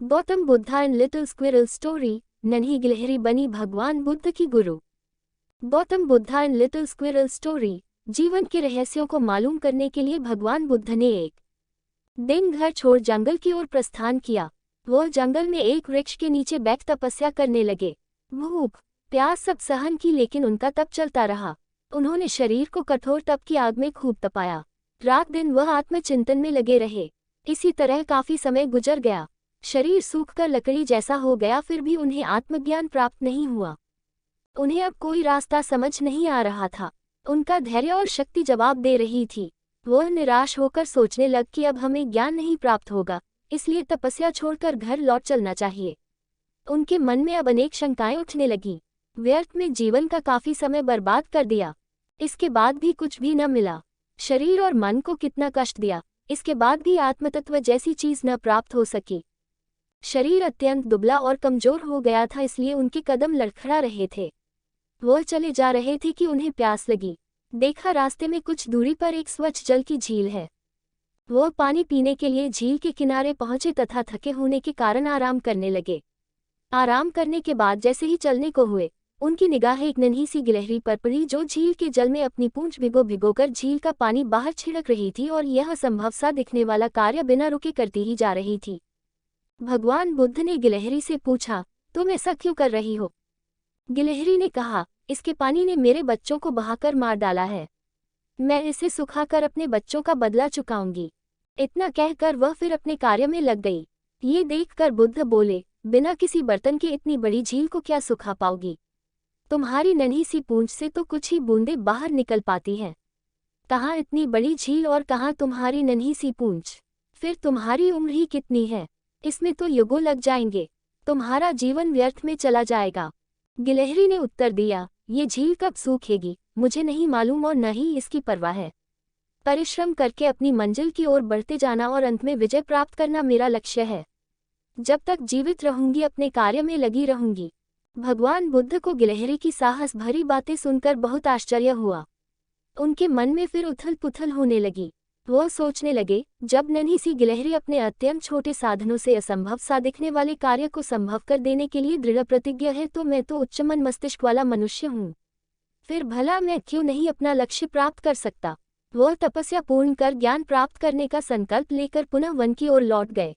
Gautam Buddha and little squirrel story. नन्ही गिलहरी बनी भगवान बुद्ध की गुरु। Gautam Buddha and little squirrel story. जीवन के रहस्यों को मालूम करने के लिए भगवान बुद्ध ने एक दिन घर छोड़ जंगल की ओर प्रस्थान किया। वह जंगल में एक वृक्ष के नीचे बैठ तपस्या करने लगे। भूख प्यास सब सहन की, लेकिन उनका तप चलता रहा। उन्होंने शरीर को कठोर तप की आग में खूब तपाया। रात दिन वह आत्मचिंतन में लगे रहे। इसी तरह काफी समय गुजर गया। शरीर सूखकर लकड़ी जैसा हो गया, फिर भी उन्हें आत्मज्ञान प्राप्त नहीं हुआ। उन्हें अब कोई रास्ता समझ नहीं आ रहा था। उनका धैर्य और शक्ति जवाब दे रही थी। वह निराश होकर सोचने लग कि अब हमें ज्ञान नहीं प्राप्त होगा, इसलिए तपस्या छोड़कर घर लौट चलना चाहिए। उनके मन में अब अनेक शंकाएं उठने लगीं। व्यर्थ में जीवन का काफी समय बर्बाद कर दिया, इसके बाद भी कुछ भी न मिला। शरीर और मन को कितना कष्ट दिया, इसके बाद भी आत्मतत्व जैसी चीज न प्राप्त हो सकी। शरीर अत्यंत दुबला और कमजोर हो गया था, इसलिए उनके कदम लड़खड़ा रहे थे। वह चले जा रहे थे कि उन्हें प्यास लगी। देखा रास्ते में कुछ दूरी पर एक स्वच्छ जल की झील है। वह पानी पीने के लिए झील के किनारे पहुंचे तथा थके होने के कारण आराम करने लगे। आराम करने के बाद जैसे ही चलने को हुए, उनकी निगाह एक नन्ही सी गिलहरी पर पड़ी, जो झील के जल में अपनी पूंछ भिगोकर झील का पानी बाहर छिड़क रही थी और यह असंभव सा दिखने वाला कार्य बिना रुके करती ही जा रही थी। भगवान बुद्ध ने गिलहरी से पूछा, तुम ऐसा क्यों कर रही हो? गिलहरी ने कहा, इसके पानी ने मेरे बच्चों को बहाकर मार डाला है। मैं इसे सुखाकर अपने बच्चों का बदला चुकाऊंगी। इतना कहकर वह फिर अपने कार्य में लग गई। ये देखकर बुद्ध बोले, बिना किसी बर्तन के इतनी बड़ी झील को क्या सुखा पाओगी? तुम्हारी नन्ही सी पूंछ से तो कुछ ही बूंदें बाहर निकल पाती हैं। कहाँ इतनी बड़ी झील और कहाँ तुम्हारी नन्ही सी पूंछ? फिर तुम्हारी उम्र ही कितनी है? इसमें तो युगों लग जाएंगे। तुम्हारा जीवन व्यर्थ में चला जाएगा। गिलहरी ने उत्तर दिया, ये झील कब सूखेगी मुझे नहीं मालूम और न ही इसकी परवाह है। परिश्रम करके अपनी मंजिल की ओर बढ़ते जाना और अंत में विजय प्राप्त करना मेरा लक्ष्य है। जब तक जीवित रहूंगी अपने कार्य में लगी रहूंगी। भगवान बुद्ध को गिलहरी की साहस भरी बातें सुनकर बहुत आश्चर्य हुआ। उनके मन में फिर उथल पुथल होने लगी। वह सोचने लगे, जब नन्ही सी गिलहरी अपने अत्यंत छोटे साधनों से असंभव सा दिखने वाले कार्य को संभव कर देने के लिए दृढ़ प्रतिज्ञ है, तो मैं तो उच्चमन मस्तिष्क वाला मनुष्य हूँ। फिर भला मैं क्यों नहीं अपना लक्ष्य प्राप्त कर सकता? वह तपस्या पूर्ण कर ज्ञान प्राप्त करने का संकल्प लेकर पुनः वन की ओर लौट गए।